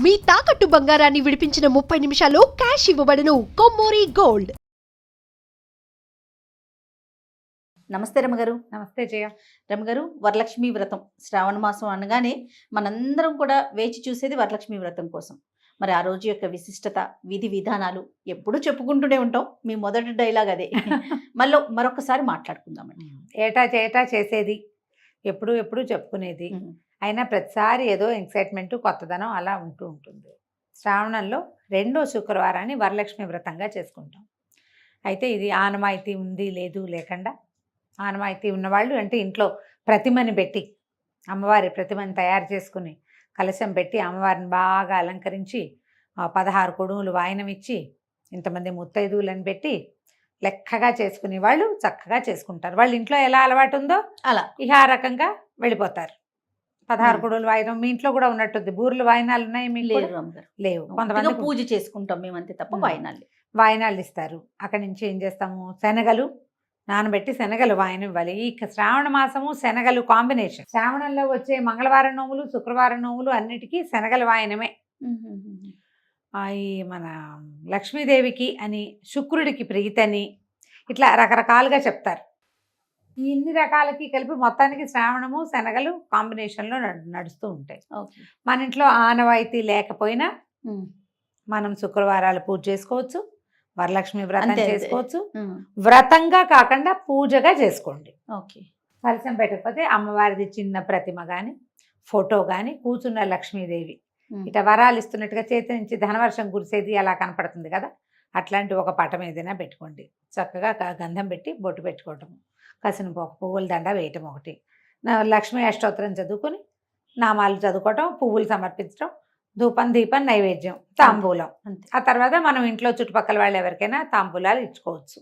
మీ తాకట్టు బంగారాన్ని విడిపించిన 30 నిమిషాల్లో క్యాష్ ఇవ్వబడును. కొమ్మూరి గోల్డ్. నమస్తే రమగారు. నమస్తే జయ. రమగారు, వరలక్ష్మి వ్రతం శ్రావణ మాసం అనగానే మనందరం కూడా వేచి చూసేది వరలక్ష్మి వ్రతం కోసం. మరి ఆ రోజు యొక్క విశిష్టత, విధి విధానాలు ఎప్పుడూ చెప్పుకుంటూనే ఉంటాం. మీ మొదటి డైలాగ్ అదే. మరొకసారి మాట్లాడుకుందామండి. ఏటా చేసేది, ఎప్పుడు చెప్పుకునేది. అయినా ప్రతిసారి ఏదో ఎక్సైట్మెంట్, కొత్తదనం అలా ఉంటుంది. శ్రావణంలో 2వ శుక్రవారాన్ని వరలక్ష్మి వ్రతంగా చేసుకుంటాం. అయితే ఇది ఆనవాయితీ ఉంది లేదు లేకుండా, ఆనవాయితీ ఉన్నవాళ్ళు అంటే ఇంట్లో ప్రతిమని పెట్టి, అమ్మవారి ప్రతిమని తయారు చేసుకుని కలశం పెట్టి అమ్మవారిని బాగా అలంకరించి 16 కొడుములు వాయనం ఇచ్చి ఇంతమంది ముత్తైదువులను పెట్టి లెక్కగా చేసుకునే వాళ్ళు చక్కగా చేసుకుంటారు. వాళ్ళు ఇంట్లో ఎలా అలవాటు ఉందో అలా ఇక ఆ రకంగా వెళ్ళిపోతారు. 16 కొడుములు వాయనం మీ ఇంట్లో కూడా ఉన్నట్టుంది. బూర్లు వాయనాలు ఉన్నాయి మీకు? లేదు రమగారు, లేవు. కొంతమంది పూజ చేసుకుంటాం మేమంతే తప్ప వాయనాలు ఇస్తారు. అక్కడి నుంచి ఏం చేస్తాము, శనగలు నానబెట్టి శనగలు వాయనం ఇవ్వాలి. ఈ శ్రావణ మాసము శనగలు కాంబినేషన్. శ్రావణంలో వచ్చే మంగళవారం నోములు, శుక్రవారం నోములు అన్నిటికీ శనగల వాయనమే. ఈ మన లక్ష్మీదేవికి అని, శుక్రుడికి ప్రీతని, ఇట్లా రకరకాలుగా చెప్తారు. ఈ ఇన్ని రకాలకి కలిపి మొత్తానికి శ్రావణము శనగలు కాంబినేషన్లో నడుస్తూ ఉంటాయి. మన ఇంట్లో ఆనవాయితీ లేకపోయినా మనం శుక్రవారాలు పూజ చేసుకోవచ్చు, వరలక్ష్మి వ్రతం చేసుకోవచ్చు. వ్రతంగా కాకుండా పూజగా చేసుకోండి. కలశం పెట్టకపోతే అమ్మవారిది చిన్న ప్రతిమ కానీ, ఫోటో కానీ, కూర్చున్న లక్ష్మీదేవి ఇట్లా వరాలు ఇస్తున్నట్టుగా చేతి నుంచి ధనవర్షం కురిసేది అలా కనపడుతుంది కదా, అట్లాంటి ఒక పటం ఏదైనా పెట్టుకోండి. చక్కగా గంధం పెట్టి బొట్టు పెట్టుకోవటం, కసిన పువ్వుల దండ వేయటం ఒకటి, లక్ష్మీ అష్టోత్తరం చదువుకొని నామాలు చదువుకోవటం, పువ్వులు సమర్పించడం, ధూపం దీపం నైవేద్యం, తాంబూలం. ఆ తర్వాత మనం ఇంట్లో చుట్టుపక్కల వాళ్ళు ఎవరికైనా తాంబూలాలు ఇచ్చుకోవచ్చు.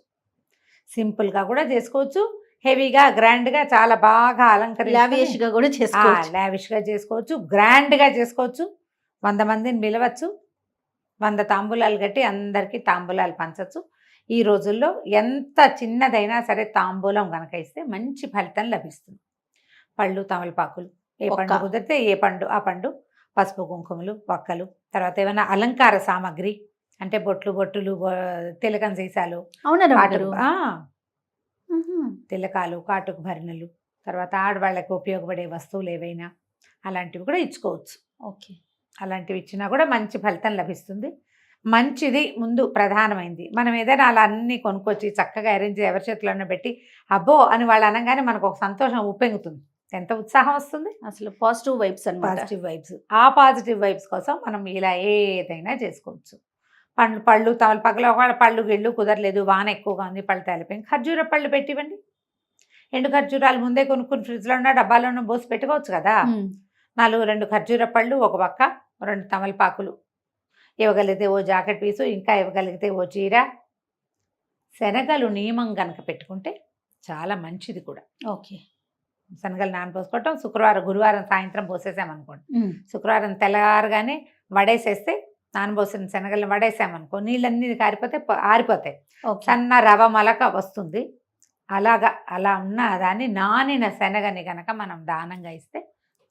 సింపుల్గా కూడా చేసుకోవచ్చు, హెవీగా గ్రాండ్గా చాలా బాగా లావిష్గా కూడా లావిష్గా చేసుకోవచ్చు, గ్రాండ్గా చేసుకోవచ్చు. 100 మందిని పిలవచ్చు, 100 తాంబూలాలు కట్టి అందరికీ తాంబూలాలు పంచవచ్చు. ఈ రోజుల్లో ఎంత చిన్నదైనా సరే తాంబూలం కనుక ఇస్తే మంచి ఫలితం లభిస్తుంది. పళ్ళు, తమలపాకులు, ఏ పండు కుదిరితే ఏ పండు ఆ పండు, పసుపు కుంకుమలు, వక్కలు, తర్వాత ఏమైనా అలంకార సామాగ్రి అంటే బొట్టులు, తిలకం సీసాలు, తిలకాలు, కాటుకు భరణలు, తర్వాత ఆడవాళ్ళకి ఉపయోగపడే వస్తువులు ఏవైనా అలాంటివి కూడా ఇచ్చుకోవచ్చు. అలాంటివి ఇచ్చినా కూడా మంచి ఫలితం లభిస్తుంది. మంచిది ముందు ప్రధానమైంది. మనం ఏదైనా అలా అన్నీ కొనుక్కొచ్చి చక్కగా అరేంజ్ ఎవరి చేతుల్లో పెట్టి అబ్బో అని వాళ్ళు అనగానే మనకు ఒక సంతోషం ఉప్పెంగుతుంది, ఎంత ఉత్సాహం వస్తుంది. అసలు పాజిటివ్ వైబ్స్ అన్నమాట. Positive vibes. ఆ పాజిటివ్ వైబ్స్ కోసం మనం ఇలా ఏదైనా చేసుకోవచ్చు. పళ్ళు తమలపాకులు, ఒకవేళ పళ్ళు గిళ్ళు కుదరలేదు, వాన ఎక్కువగా ఉంది, పళ్ళు తేలిపోయింది, ఖర్జూర పళ్ళు పెట్టివ్వండి. ఎండు ఖర్జూరాలు ముందే కొనుక్కుని ఫ్రిడ్జ్లో ఉన్న డబ్బాలోనూ పోసి పెట్టుకోవచ్చు కదా. 2 ఖర్జూర పళ్ళు, ఒక పక్క 2 తమలపాకులు, ఇవ్వగలిగితే ఓ జాకెట్ పీసు, ఇంకా ఇవ్వగలిగితే ఓ చీర. శనగలు నియమం కనుక పెట్టుకుంటే చాలా మంచిది కూడా. శనగలు నానపోసుకోవటం, గురువారం సాయంత్రం పోసేసామనుకోండి, శుక్రవారం తెల్లగారుగానే వడేసేస్తే, నానబోసిన శనగలను వడేసామనుకో నీళ్ళన్నీ కారిపోతే ఆరిపోతాయి, సన్న రవ మలక వస్తుంది. అలా ఉన్న దాన్ని నానిన శనగని కనుక మనం దానంగా ఇస్తే,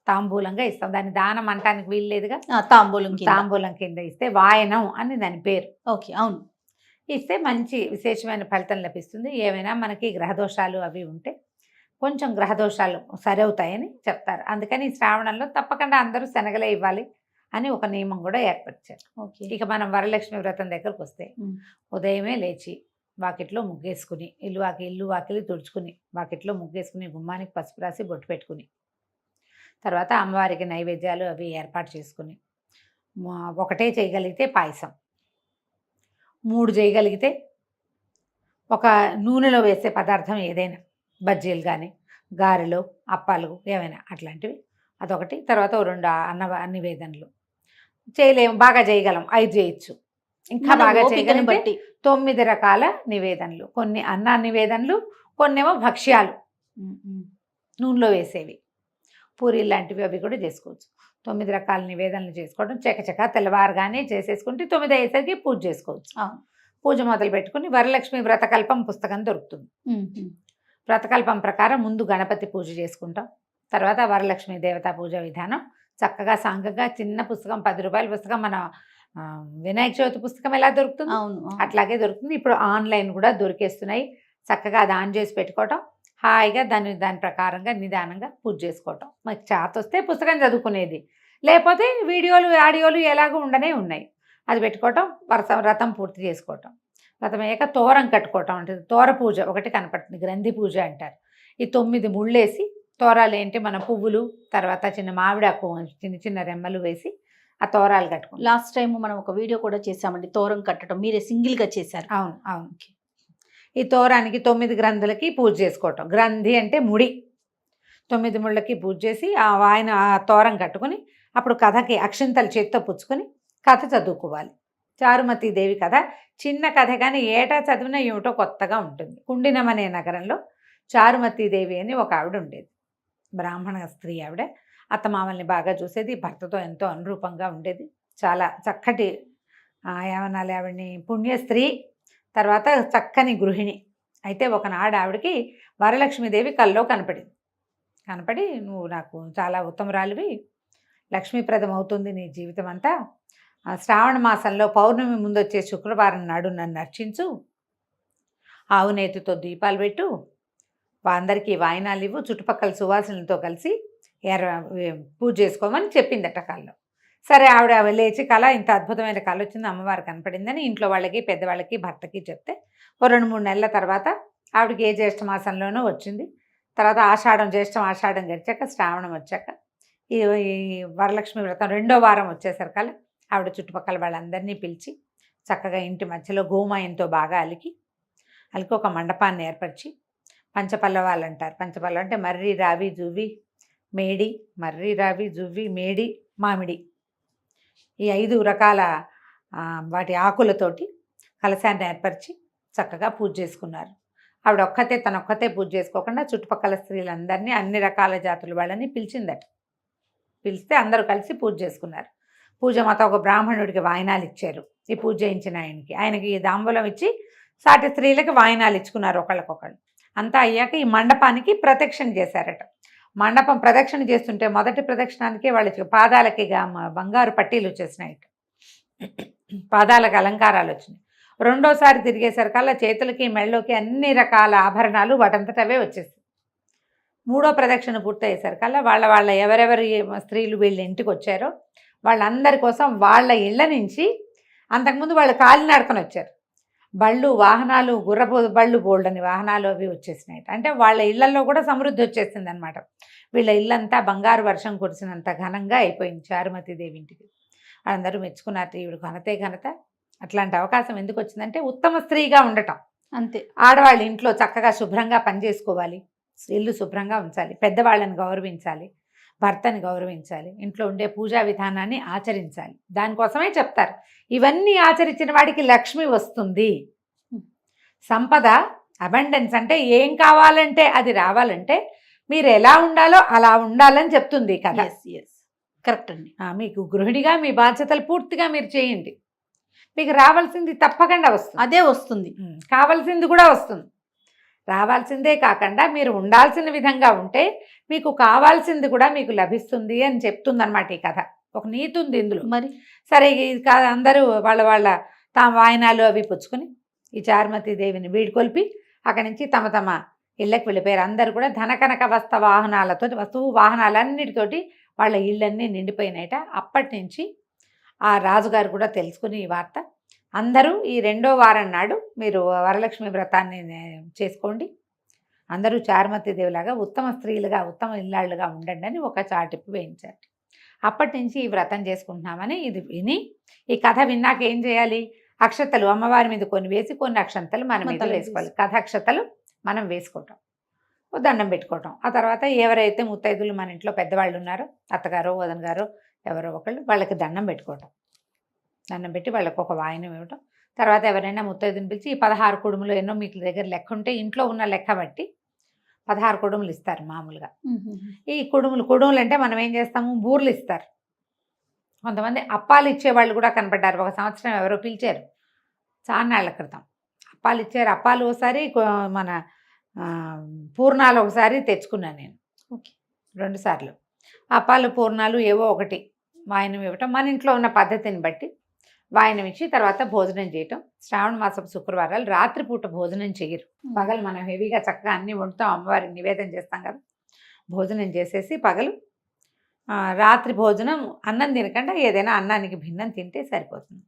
తాంబూలంగా ఇస్తాం. దాన్ని దానం అంటానికి వీల్లేదుగా, తాంబూలం కింద ఇస్తే వాయనం అని దాని పేరు. అవును. ఇస్తే మంచి విశేషమైన ఫలితం లభిస్తుంది. ఏమైనా మనకి గ్రహదోషాలు అవి ఉంటే కొంచెం గ్రహదోషాలు సరవుతాయని చెప్తారు. అందుకని ఈ శ్రావణంలో తప్పకుండా అందరూ శనగలే ఇవ్వాలి అని ఒక నియమం కూడా ఏర్పరిచారు. ఇక మనం వరలక్ష్మి వ్రతం దగ్గరకు వస్తే, ఉదయమే లేచి వాకిట్లో ముగ్గేసుకుని, ఇల్లు వాకిలి తుడుచుకుని, వాకిట్లో ముగ్గేసుకుని, గుమ్మానికి పసుపు రాసి బొట్టు పెట్టుకుని, తర్వాత అమ్మవారికి నైవేద్యాలు అవి ఏర్పాటు చేసుకుని, ఒకటే చేయగలిగితే పాయసం, 3 చేయగలిగితే ఒక నూనెలో వేసే పదార్థం ఏదైనా, బజ్జీలు కానీ, గారెలు, అప్పాలు ఏమైనా అట్లాంటివి అదొకటి. తర్వాత 2 నివేదనలు చేయలేము, బాగా చేయగలం 5 చేయొచ్చు. ఇంకా బాగా చేయగలిగితే 9 రకాల నివేదనలు. కొన్ని అన్న నివేదనలు, కొన్నేమో భక్ష్యాలు నూనెలో వేసేవి, పూరీలు లాంటివి అవి కూడా చేసుకోవచ్చు. 9 రకాల నివేదనలు చేసుకోవడం చకచకా తెల్లవారుగానే చేసేసుకుంటే 9 అయ్యేసరికి పూజ చేసుకోవచ్చు. పూజ మొదలు పెట్టుకుని వరలక్ష్మి వ్రతకల్పం పుస్తకం దొరుకుతుంది. వ్రతకల్పం ప్రకారం ముందు గణపతి పూజ చేసుకుంటాం, తర్వాత వరలక్ష్మి దేవతా పూజ విధానం చక్కగా సాంగగా చిన్న పుస్తకం 10 రూపాయల పుస్తకం మన వినాయక చవితి పుస్తకం ఎలా దొరుకుతుంది అవును అట్లాగే దొరుకుతుంది. ఇప్పుడు ఆన్లైన్ కూడా దొరికేస్తున్నాయి. చక్కగా అది ఆన్ చేసి పెట్టుకోవటం, హాయిగా దాని ప్రకారంగా నిదానంగా పూజ చేసుకోవటం. మనకి చేత వస్తే పుస్తకం చదువుకునేది, లేకపోతే వీడియోలు ఆడియోలు ఎలాగో ఉండనే ఉన్నాయి, అది పెట్టుకోవటం, వ్రతం పూర్తి చేసుకోవటం. వ్రతం అయ్యాక తోరం కట్టుకోవటం అంటే తోర పూజ ఒకటి కనపడుతుంది, గ్రంథి పూజ అంటారు. ఈ 9 ముళ్ళేసి తోరాలు ఏంటి మన పువ్వులు, తర్వాత చిన్న మామిడాకు చిన్న చిన్న రెమ్మలు వేసి ఆ తోరాలు కట్టుకుంటాం. లాస్ట్ టైం మనం ఒక వీడియో కూడా చేసామండి తోరం కట్టడం, మీరే సింగిల్ గా చేశారు. అవును అవును. ఈ తోరానికి 9 గ్రంథులకి పూజ చేసుకోవటం. గ్రంథి అంటే ముడి. 9 ముళ్ళకి పూజ చేసి ఆ తోరం కట్టుకుని అప్పుడు కథకి అక్షింతలు చేత్తో పుచ్చుకొని కథ చదువుకోవాలి. చారుమతి దేవి కథ చిన్న కథ, కానీ ఏటా చదివినా ఏమిటో కొత్తగా ఉంటుంది. కుండినం అనే నగరంలో చారుమతి దేవి అని ఒక ఆవిడ ఉండేది, బ్రాహ్మణ స్త్రీ ఆవిడ. అత్తమామల్ని బాగా చూసేది, భర్తతో ఎంతో అనురూపంగా ఉండేది, చాలా చక్కటి ఏమనాలి ఆవిడని పుణ్య స్త్రీ, తర్వాత చక్కని గృహిణి. అయితే ఒకనాడు ఆవిడకి వరలక్ష్మీదేవి కల్లో కనపడి నువ్వు నాకు చాలా ఉత్తమరాలివి, లక్ష్మీప్రదం అవుతుంది నీ జీవితం అంతా, శ్రావణ మాసంలో పౌర్ణమి ముందు వచ్చే శుక్రవారం నాడు నన్ను అర్చించు, ఆవు నేతితో దీపాలు పెట్టు, అందరికీ వాయినాలు ఇవ్వు, చుట్టుపక్కల సువాసనలతో కలిసి పూజ చేసుకోమని చెప్పిందట కల్లో. సరే ఆవిడ లేచి కళ ఇంత అద్భుతమైన కళ వచ్చింది, అమ్మవారు కనపడిందని ఇంట్లో వాళ్ళకి పెద్దవాళ్ళకి భర్తకి చెప్తే 2-3 నెలల తర్వాత ఆవిడకి ఏ జ్యేష్ఠ మాసంలోనూ వచ్చింది. తర్వాత జ్యేష్ఠం గడిచాక శ్రావణం వచ్చాక ఈ వరలక్ష్మి వ్రతం 2వ వారం వచ్చేసరికల్లా ఆవిడ చుట్టుపక్కల వాళ్ళందరినీ పిలిచి చక్కగా ఇంటి మధ్యలో గోమాయంతో బాగా అలికి ఒక మండపాన్ని ఏర్పరిచి పంచపల్లవాలు అంటారు. పంచపల్లవ అంటే మర్రి, రావి, జువ్వి, మేడి, మర్రి, రావి, జువ్వి, మేడి, మామిడి, ఈ 5 రకాల వాటి ఆకులతోటి కలశాన్ని ఏర్పరిచి చక్కగా పూజ చేసుకున్నారు. ఆవిడ తనొక్కతే పూజ చేసుకోకుండా చుట్టుపక్కల స్త్రీలందరినీ అన్ని రకాల జాతుల వాళ్ళని పిలిచిందట. పిలిస్తే అందరూ కలిసి పూజ చేసుకున్నారు. పూజ మొత్తం ఒక బ్రాహ్మణుడికి వాయినాలు ఇచ్చారు. ఈ పూజ చేయించిన ఆయనకి దాంబూలం ఇచ్చి సాటి స్త్రీలకి వాయినాలు ఇచ్చుకున్నారు ఒకళ్ళకొకళ్ళు. అంతా అయ్యాక ఈ మండపానికి ప్రదక్షిణ చేశారట. మండపం ప్రదక్షిణ చేస్తుంటే మొదటి ప్రదక్షిణానికి వాళ్ళకి పాదాలకి బంగారు పట్టీలు వచ్చేసినాయి, పాదాలకు అలంకారాలు వచ్చినాయి. 2వసారి తిరిగేసరికల్లా చేతులకి మెళ్ళలోకి అన్ని రకాల ఆభరణాలు వాటంతటవే వచ్చేసాయి. 3వ ప్రదక్షిణ పూర్తయ్యేసరికల్లా వాళ్ళ ఎవరెవరి స్త్రీలు వీళ్ళ ఇంటికి వచ్చారో వాళ్ళందరి కోసం వాళ్ళ ఇళ్ళ నుంచి, అంతకుముందు వాళ్ళు కాలినడకన వచ్చారు, బళ్ళు వాహనాలు, గుర్రపు బళ్ళు, బోల్డని వాహనాలు అవి వచ్చేసినాయి. అంటే వాళ్ళ ఇళ్లలో కూడా సమృద్ధి వచ్చేసింది అనమాట. వీళ్ళ ఇల్లంతా బంగారు వర్షం కురిసినంత ఘనంగా అయిపోయింది చారుమతి దేవి ఇంటికి. అందరూ మెచ్చుకున్నారు, ఈవిడ ఘనతే ఘనత. అట్లాంటి అవకాశం ఎందుకు వచ్చిందంటే ఉత్తమ స్త్రీగా ఉండటం. అంతే. ఆడవాళ్ళ ఇంట్లో చక్కగా శుభ్రంగా పనిచేసుకోవాలి, ఇల్లు శుభ్రంగా ఉంచాలి, పెద్దవాళ్ళని గౌరవించాలి, భర్తని గౌరవించాలి, ఇంట్లో ఉండే పూజా విధానాన్ని ఆచరించాలి. దానికోసమే చెప్తారు ఇవన్నీ ఆచరించిన వాడికి లక్ష్మి వస్తుంది. సంపద, అబండెన్స్ అంటే ఏం కావాలంటే అది రావాలంటే మీరు ఎలా ఉండాలో అలా ఉండాలని చెప్తుంది కదా. కరెక్ట్ అండి. మీకు గృహిణిగా మీ బాధ్యతలు పూర్తిగా మీరు చేయండి, మీకు రావాల్సింది తప్పకుండా వస్తుంది, అదే వస్తుంది, కావాల్సింది కూడా వస్తుంది. రావాల్సిందే కాకుండా మీరు ఉండాల్సిన విధంగా ఉంటే మీకు కావాల్సింది కూడా మీకు లభిస్తుంది అని చెప్తుంది అనమాట ఈ కథ. ఒక నీతి ఉంది ఇందులో. మరి సరే ఇది కాదు, అందరూ వాళ్ళ తమ వాయినాలు అవి పుచ్చుకొని ఈ చారుమతి దేవిని వీడుకొల్పి అక్కడి నుంచి తమ ఇళ్ళకి వెళ్ళిపోయారు. అందరూ కూడా ధనకనక వస్తువు వాహనాలన్నిటితోటి వాళ్ళ ఇళ్ళన్నీ నిండిపోయినాయట. అప్పటి నుంచి ఆ రాజుగారు కూడా తెలుసుకుని ఈ వార్త, అందరూ ఈ 2వ వారం నాడు మీరు వరలక్ష్మి వ్రతాన్ని చేసుకోండి, అందరూ చారుమతి దేవిలాగా ఉత్తమ స్త్రీలుగా ఉత్తమ ఇల్లాళ్ళుగా ఉండండి అని ఒక చాటింపు వేయించారు. అప్పటి నుంచి ఈ వ్రతం చేసుకుంటున్నామని ఇది విని ఈ కథ విన్నాక ఏం చేయాలి, అక్షతలు అమ్మవారి మీద కొన్ని వేసి కొన్ని అక్షంతలు మన మీద వేసుకోవాలి. కథ అక్షతలు మనం వేసుకోవటం, దండం పెట్టుకోవటం. ఆ తర్వాత ఎవరైతే ముత్తైదులు మన ఇంట్లో పెద్దవాళ్ళు ఉన్నారో, అత్తగారో వదన గారో ఎవరో ఒకళ్ళు, వాళ్ళకి దండం పెట్టుకోవటం. దండం పెట్టి వాళ్ళకి ఒక వాయినం ఇవ్వటం. తర్వాత ఎవరైనా ముత్తైదుని పిలిచి ఈ 16 కుడుములు ఎన్నో మీకు దగ్గర లెక్క ఉంటే ఇంట్లో ఉన్న లెక్క బట్టి 16 కుడుములు ఇస్తారు మామూలుగా. ఈ కుడుములు అంటే మనం ఏం చేస్తాము, బూర్లు ఇస్తారు. కొంతమంది అప్పాలు ఇచ్చేవాళ్ళు కూడా కనపడ్డారు. ఒక సంవత్సరం ఎవరో పిలిచారు చాన్నాళ్ల క్రితం, అప్పాలు ఇచ్చారు. అప్పాలు ఒకసారి మన పూర్ణాలు ఒకసారి తెచ్చుకున్నాను నేను, 2 సార్లు. అప్పాలు పూర్ణాలు ఏవో ఒకటి వాయనం ఇవ్వటం, మన ఇంట్లో ఉన్న పద్ధతిని బట్టి వాయనం ఇచ్చి తర్వాత భోజనం చేయటం. శ్రావణ మాసం శుక్రవారాలు రాత్రిపూట భోజనం చేయరు. పగలు మనం హెవీగా చక్కగా అన్నీ వండుతాం, అమ్మవారికి నివేదన చేస్తాం కదా, భోజనం చేసేసి పగలు రాత్రి భోజనం అన్నం తినకుండా ఏదైనా అన్నానికి భిన్నం తింటే సరిపోతుంది.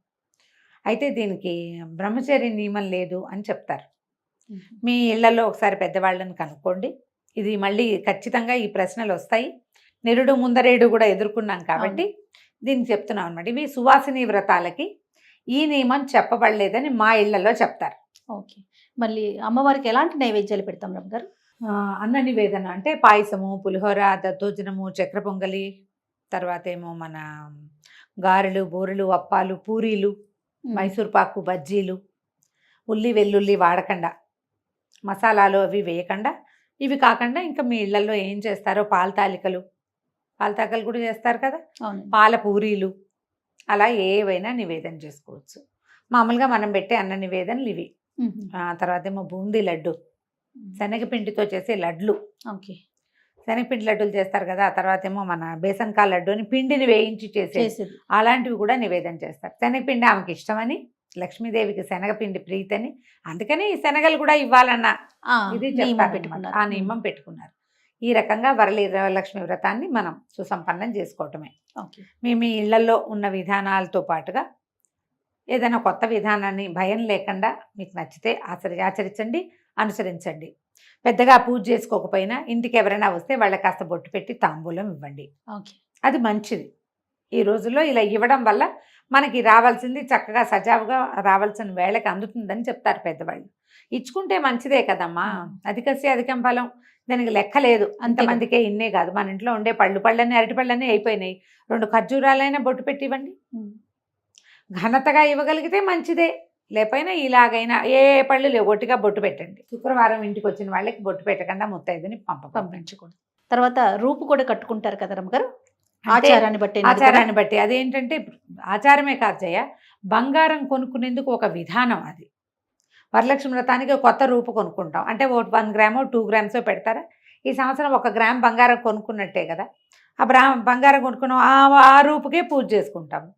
అయితే దీనికి బ్రహ్మచర్య నియమం లేదు అని చెప్తారు. మీ ఇళ్లలో ఒకసారి పెద్దవాళ్ళని కనుక్కోండి. ఇది మళ్ళీ ఖచ్చితంగా ఈ ప్రశ్నలు వస్తాయి. నిరుడు ముందరేడు కూడా ఎదుర్కొన్నాం కాబట్టి దీనికి చెప్తున్నాం అనమాట. ఇవి సువాసిని వ్రతాలకి ఈ నియమం చెప్పబడలేదని మా ఇళ్లలో చెప్తారు. ఓకే. మళ్ళీ అమ్మవారికి ఎలాంటి నైవేద్యాలు పెడతాం రమ్మ గారు? అన్న నివేదన అంటే పాయసము, పులిహోర, దద్దోజనము, చక్ర పొంగలి, తర్వాత ఏమో మన గారెలు, బూరెలు, అప్పాలు, పూరీలు, మైసూర్పాకు, బజ్జీలు, ఉల్లి వెల్లుల్లి వాడకుండా, మసాలాలు అవి వేయకుండా, ఇవి కాకుండా ఇంకా మీ ఇళ్లలో ఏం చేస్తారో పాలతాలికలు కూడా చేస్తారు కదా, పాల పూరీలు, అలా ఏవైనా నివేదన చేసుకోవచ్చు. మామూలుగా మనం పెట్టే అన్న నివేదనలు ఇవి. తర్వాత ఏమో బూందీ లడ్డు, శనగపిండితో చేసే లడ్లు. ఓకే. శనగపిండి లడ్డూలు చేస్తారు కదా. ఆ తర్వాత ఏమో మన బేసన్కా లడ్డు అని పిండిని వేయించి చేసేది, అలాంటివి కూడా నివేదన చేస్తారు. శనగపిండి ఆమెకి ఇష్టమని, లక్ష్మీదేవికి శనగపిండి ప్రీతని, అందుకని ఈ శనగలు కూడా ఇవ్వాలన్న ఇది ఆ నియమం పెట్టుకున్నారు. ఈ రకంగా వరలక్ష్మి వ్రతాన్ని మనం సుసంపన్నం చేసుకోవటమే. మీ ఇళ్లలో ఉన్న విధానాలతో పాటుగా ఏదైనా కొత్త విధానాన్ని భయం లేకుండా మీకు నచ్చితే ఆచరించండి, అనుసరించండి. పెద్దగా పూజ చేసుకోకపోయినా ఇంటికి ఎవరైనా వస్తే వాళ్ళకి కాస్త బొట్టు పెట్టి తాంబూలం ఇవ్వండి. అది మంచిది. ఈ రోజుల్లో ఇలా ఇవ్వడం వల్ల మనకి రావాల్సింది చక్కగా సజావుగా రావాల్సిన వేళకి అందుతుందని చెప్తారు పెద్దవాళ్ళు. ఇచ్చుకుంటే మంచిదే కదమ్మా. అధికస్య అధికం ఫలం, దానికి లెక్క లేదు. అంతమందికే ఇన్నే కాదు, మన ఇంట్లో ఉండే పళ్ళన్నీ అరటిపళ్ళన్నీ అయిపోయినాయి, 2 ఖర్జూరాలైనా బొట్టు పెట్టి ఇవ్వండి. ఘనతగా ఇవ్వగలిగితే మంచిదే, లేకపోయినా ఇలాగైనా ఏ పళ్ళు లేవు, ఒట్టిగా బొట్టు పెట్టండి. శుక్రవారం ఇంటికి వచ్చిన వాళ్ళకి బొట్టు పెట్టకుండా ముత్తైదుని పంపించకూడదు. తర్వాత రూపు కూడా కట్టుకుంటారు కదా రమ్మగారు, ఆచారాన్ని బట్టి. అదేంటంటే ఆచారమే కాదు జయ, బంగారం కొనుక్కునేందుకు ఒక విధానం. అది వరలక్ష్మి వ్రతానికి కొత్త రూపు కొనుక్కుంటాం అంటే 1 గ్రామో 2 గ్రామ్సో పెడతారా. ఈ సంవత్సరం 1 గ్రామ్ బంగారం కొనుక్కున్నట్టే కదా, ఆ బంగారం కొనుక్కున్నాం, ఆ రూపుకే పూజ చేసుకుంటాము.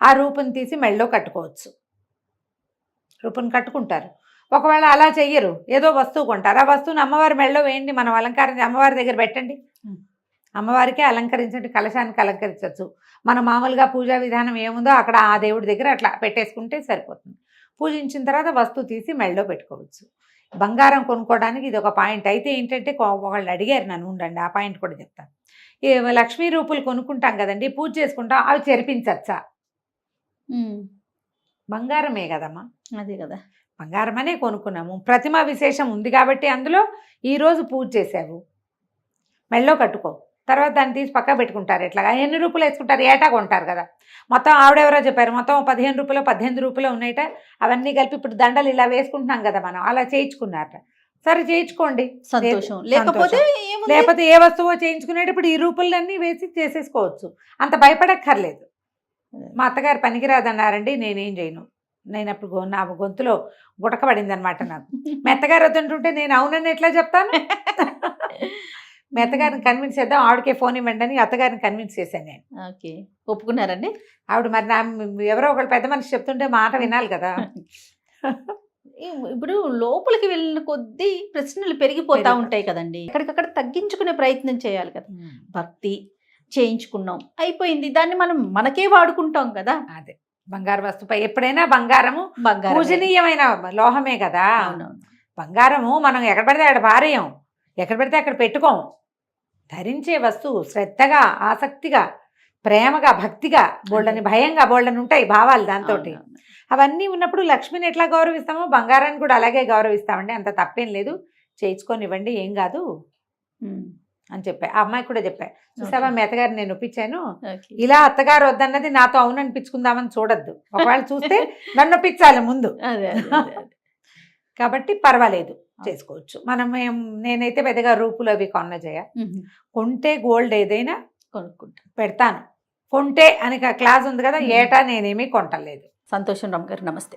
ఆ రూపుని తీసి మెళ్ళో కట్టుకోవచ్చు. రూపుని కట్టుకుంటారు. ఒకవేళ అలా చెయ్యరు, ఏదో వస్తువు కొంటారు, ఆ వస్తువుని అమ్మవారి మెళ్ళో వేయండి, మనం అలంకారం అమ్మవారి దగ్గర పెట్టండి, అమ్మవారికే అలంకరించండి, కలశానికి అలంకరించవచ్చు. మన మామూలుగా పూజా విధానం ఏముందో అక్కడ ఆ దేవుడి దగ్గర అట్లా పెట్టేసుకుంటే సరిపోతుంది. పూజించిన తర్వాత వస్తువు తీసి మెళ్ళో పెట్టుకోవచ్చు. బంగారం కొనుక్కోవడానికి ఇది ఒక పాయింట్. అయితే ఏంటంటే ఒకళ్ళు అడిగారు నన్ను, ఉండండి ఆ పాయింట్ కూడా చెప్తాను. ఈ లక్ష్మీ రూపులు కొనుక్కుంటాం కదండి, పూజ చేసుకుంటాం, అవి చెరిపించచ్చా? బంగారమే కదమ్మా. అదే కదా, బంగారమనే కొనుక్కున్నాము, ప్రతిమ విశేషం ఉంది కాబట్టి అందులో ఈరోజు పూజ చేసావు, మెళ్ళో కట్టుకో, తర్వాత దాన్ని తీసి పక్క పెట్టుకుంటారు. ఎట్లాగా ఎన్ని రూపాయలు వేసుకుంటారు, ఏటా కొంటారు కదా. మొత్తం ఆవిడెవరో చెప్పారు, మొత్తం 15 రూపాయలు 18 రూపాయలు ఉన్నాయట, అవన్నీ కలిపి ఇప్పుడు దండలు ఇలా వేసుకుంటున్నాం కదా మనం, అలా చేయించుకున్నారట. సరే చేయించుకోండి, సంతోషం. లేకపోతే ఏ వస్తువో చేయించుకునేటప్పుడు ఈ రూపాయలన్నీ వేసి చేసేసుకోవచ్చు, అంత భయపడక్కర్లేదు. మా అత్తగారు పనికిరాదన్నారండి, నేనేం చేయను. నేను అప్పుడు నా గొంతులో గుటకబడింది అనమాట. నాకు మెత్తగారు వద్దంటుంటే నేను అవునని ఎట్లా చెప్తాను. మీ అత్తగారిని కన్విన్స్ చేద్దాం, ఆవిడకే ఫోన్ ఇవ్వండి అని అత్తగారిని కన్విన్స్ చేశాను నేను. ఓకే, ఒప్పుకున్నారండి ఆవిడ. మరి ఎవరో ఒకళ్ళు పెద్ద మనిషి చెప్తుంటే మాట వినాలి కదా. ఇప్పుడు లోపలికి వెళ్ళిన కొద్దీ ప్రశ్నలు పెరిగిపోతా ఉంటాయి కదండి, ఎక్కడికక్కడ తగ్గించుకునే ప్రయత్నం చేయాలి కదా. భక్తి చేయించుకున్నాం, అయిపోయింది, దాన్ని మనం మనకే వాడుకుంటాం కదా. అదే బంగారు వస్తువుపై ఎప్పుడైనా బంగారము పూజనీయమైన లోహమే కదా. బంగారము మనం ఎక్కడ పడితే అక్కడ భార్యం, ఎక్కడ పడితే అక్కడ పెట్టుకోం. ధరించే వస్తువు శ్రద్ధగా, ఆసక్తిగా, ప్రేమగా, భక్తిగా, బోళ్ళని భయంగా, బోళ్ళని ఉంటాయి భావాలు దాంతో. అవన్నీ ఉన్నప్పుడు లక్ష్మిని ఎట్లా గౌరవిస్తామో బంగారాన్ని కూడా అలాగే గౌరవిస్తామండి. అంత తప్పేం లేదు, చేయించుకొని ఇవ్వండి, ఏం కాదు అని చెప్పా. ఆ అమ్మాయికి కూడా చెప్పా, చూసావా మీ అత్తగారు నేను ఒప్పించాను, ఇలా అత్తగారు వద్దన్నది నాతో అవుననిపించుకుందామని చూడొద్దు, ఒకవేళ చూస్తే నన్ను ఒప్పించాలి ముందు. కాబట్టి పర్వాలేదు, చేసుకోవచ్చు. నేనైతే పెద్దగా రూపులు అవి కొన్న జయ, కొంటే గోల్డ్ ఏదైనా కొనుక్కుంటా పెడతాను. కొంటే అని క్లాస్ ఉంది కదా, ఏటా నేనేమీ కొంటలేదు. సంతోషం రమ్మ గారు, నమస్తే.